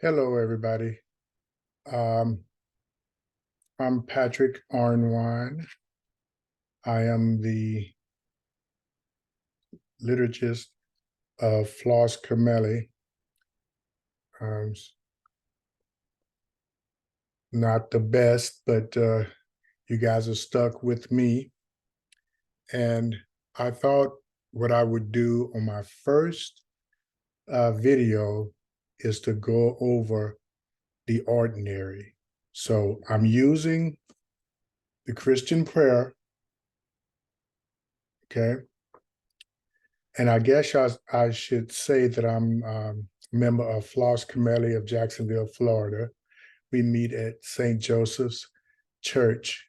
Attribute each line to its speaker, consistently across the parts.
Speaker 1: Hello, everybody. Um, I'm Patrick Arnwine. I am the liturgist of Flos Carmeli. Um, Not the best, but you guys are stuck with me. And I thought what I would do on my first video is to go over the ordinary. So I'm using the Christian prayer, okay? And I guess I should say that I'm a member of Flos Carmeli of Jacksonville, Florida. We meet at St. Joseph's Church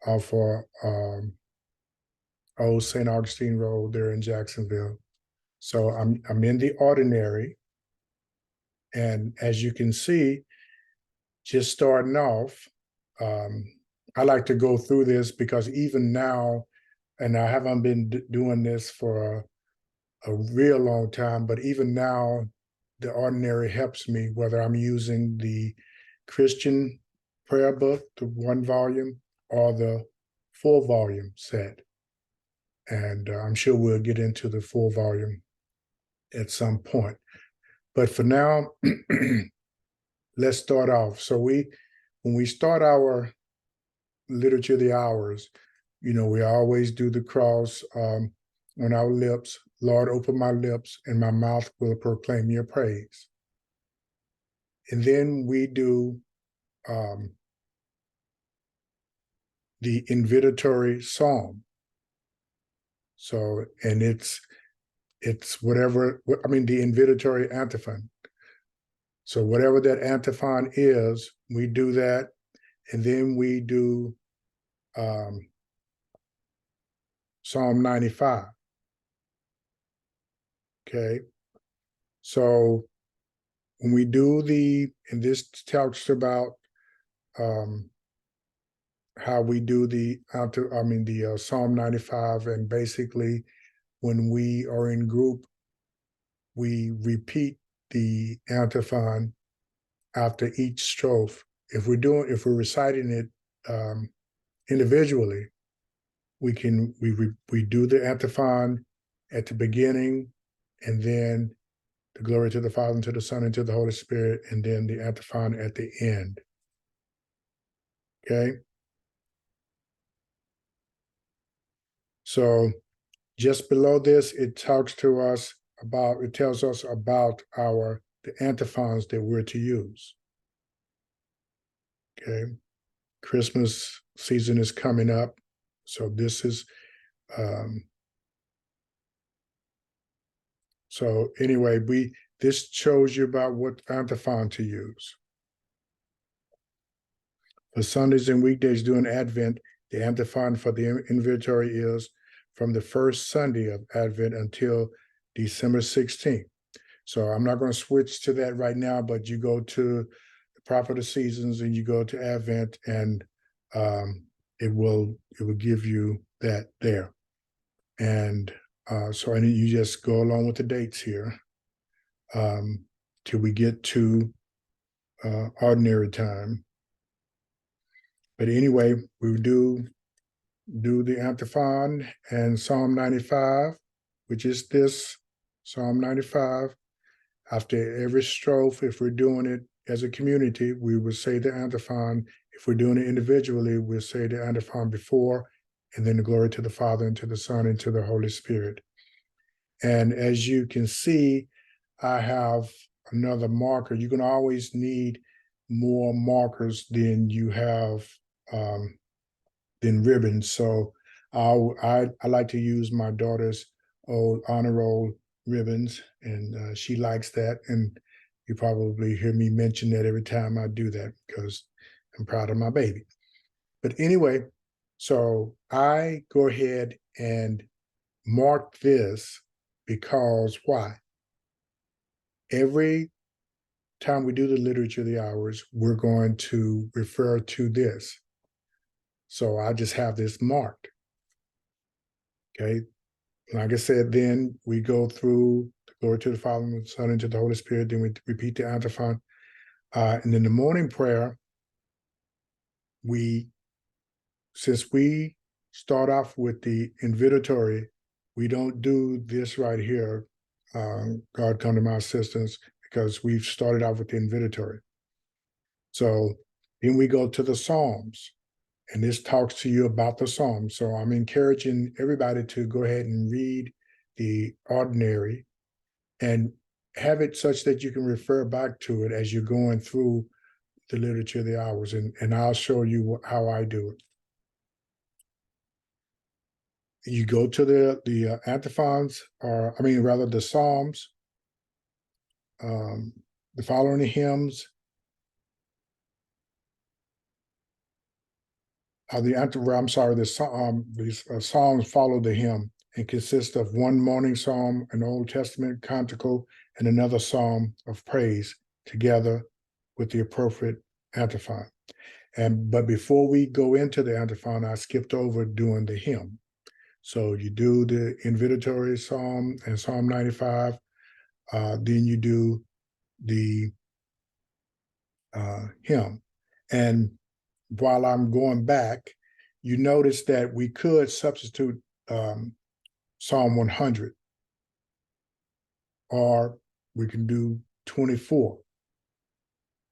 Speaker 1: off of Old St. Augustine Road there in Jacksonville. So I'm in the ordinary. And as you can see, just starting off, um, I like to go through this because even now, and I haven't been doing this for a real long time, but even now, the ordinary helps me, whether I'm using the Christian prayer book, the 1 volume, or the 4 volume set. And I'm sure we'll get into the 4 volume at some point. But for now, let's start off. So when we start our Liturgy of the Hours, we always do the cross on our lips. Lord, open my lips and my mouth will proclaim your praise. And then we do the invitatory psalm. So, and it's whatever, I mean, the invitatory antiphon. So whatever that antiphon is, we do that. And then we do Psalm 95. Okay. So when we do and this talks about how we do the Psalm 95, and basically when we are in group, we repeat the antiphon after each strophe. If we're reciting it individually, we do the antiphon at the beginning, and then the glory to the Father, and to the Son, and to the Holy Spirit, and then the antiphon at the end. Okay? So just below this, it tells us about the antiphons that we're to use. Okay? Christmas season is coming up. So this is, so anyway, this shows you about what antiphon to use. For Sundays and weekdays during Advent, the antiphon for the invitatory is from the first Sunday of Advent until December 16th. So I'm not going to switch to that right now, but you go to the Prophet of the Seasons and you go to Advent, and it will give you that there. And so you just go along with the dates here till we get to ordinary time. But anyway, we do the antiphon and Psalm 95, which is this Psalm 95. After every strophe, if we're doing it as a community, we would say the antiphon. If we're doing it individually, we'll say the antiphon before, and then the glory to the Father, and to the Son, and to the Holy Spirit. And as you can see, I have another marker. You can always need more markers than you have than ribbons. So I like to use my daughter's old honor roll ribbons, and she likes that. And you probably hear me mention that every time I do that because I'm proud of my baby. But anyway, so I go ahead and mark this because why? Every time we do the Liturgy of the Hours, we're going to refer to this. So I just have this marked. Okay. Like I said, then we go through the glory to the Father, and the Son, and to the Holy Spirit. Then we repeat the antiphon. And then the morning prayer, since we start off with the invitatory, we don't do this right here, God come to my assistance, because we've started off with the invitatory. So then we go to the Psalms, and this talks to you about the Psalms. So I'm encouraging everybody to go ahead and read the ordinary and have it such that you can refer back to it as you're going through the Liturgy of the Hours, and I'll show you how I do it. You go to the antiphons, or I mean, rather the Psalms, the following hymns, these Psalms follow the hymn and consist of one morning psalm, an Old Testament canticle, and another psalm of praise together with the appropriate antiphon. But before we go into the antiphon, I skipped over doing the hymn. So you do the invitatory psalm and Psalm 95, then you do the hymn. And while I'm going back, you notice that we could substitute Psalm 100, or we can do 24.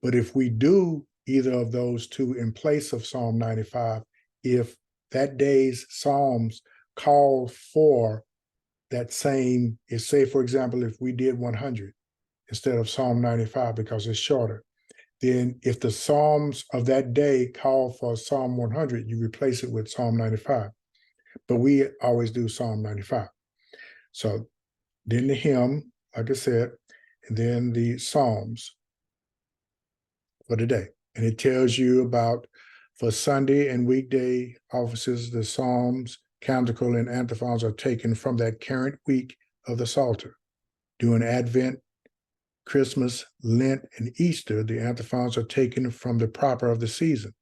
Speaker 1: But if we do either of those two in place of Psalm 95, if that day's Psalms call for that same, say, for example, if we did 100 instead of Psalm 95 because it's shorter, then if the Psalms of that day call for Psalm 100, you replace it with Psalm 95. But we always do Psalm 95. So then the hymn, like I said, and then the Psalms for the day. And it tells you about, for Sunday and weekday offices, the Psalms, canticle, and antiphons are taken from that current week of the Psalter. During Advent, Christmas, Lent, and Easter, the antiphons are taken from the proper of the season.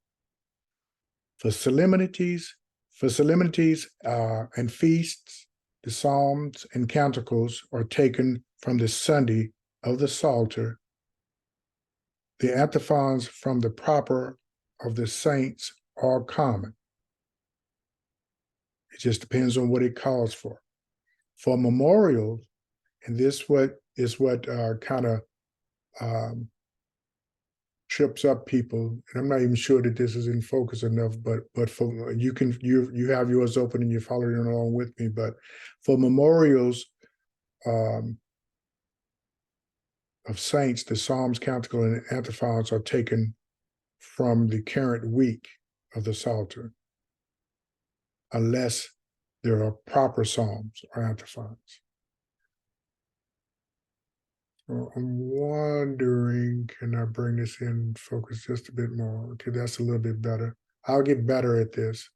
Speaker 1: For solemnities and feasts, the Psalms and canticles are taken from the Sunday of the Psalter. The antiphons from the proper of the saints are common. It just depends on what it calls for. For memorials, and this is what kind of trips up people, and I'm not even sure that this is in focus enough, but for you have yours open and you're following along with me. But for memorials of saints, the Psalms, canticle, and antiphons are taken from the current week of the Psalter, unless there are proper psalms or antiphons. So I'm wondering, can I bring this in focus just a bit more? Okay, that's a little bit better. I'll get better at this.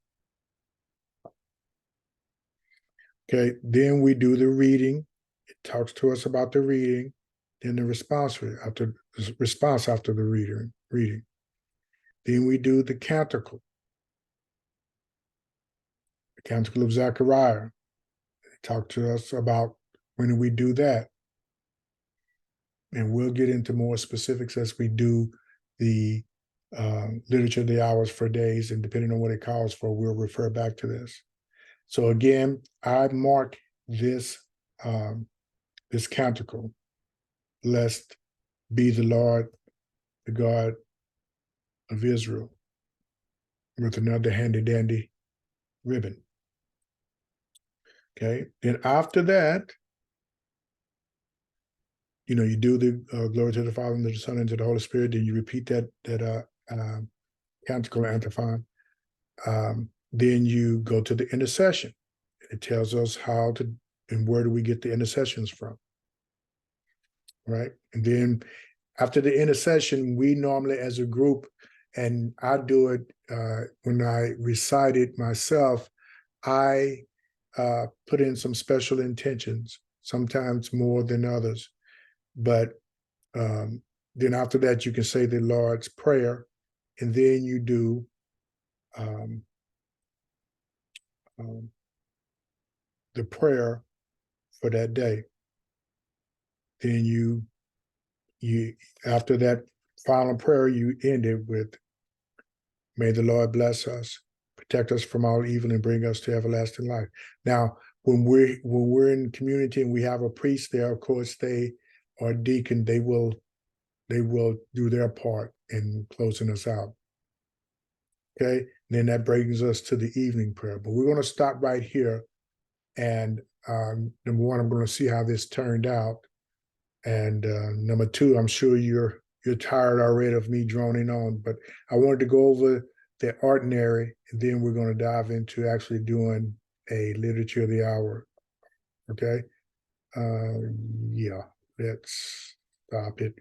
Speaker 1: Okay, then we do the reading. It talks to us about the reading, then the response after the reading. Then we do the canticle of Zechariah. It talks to us about when we do that. And we'll get into more specifics as we do the Liturgy of the Hours for days, and depending on what it calls for, we'll refer back to this. So again, I mark this this canticle, "Blessed be the Lord, the God of Israel," with another handy-dandy ribbon. Okay, then after that, you do the glory to the Father and to the Son and to the Holy Spirit. Then you repeat that canticle antiphon. Then you go to the intercession. It tells us how to and where do we get the intercessions from, right? And then after the intercession, we normally as a group, and I do it when I recite it myself, I put in some special intentions, sometimes more than others. But then after that, you can say the Lord's Prayer, and then you do the prayer for that day. Then you after that final prayer you ended with, may the Lord bless us, protect us from all evil, and bring us to everlasting life. Now, when we're in community and we have a priest there, of course, they or deacon, they will do their part in closing us out. Okay, and then that brings us to the evening prayer. But we're going to stop right here. And number one, I'm going to see how this turned out. And number two, I'm sure you're tired already of me droning on, but I wanted to go over the ordinary, and then we're going to dive into actually doing a literature of the hour. Okay. Yeah, let's stop it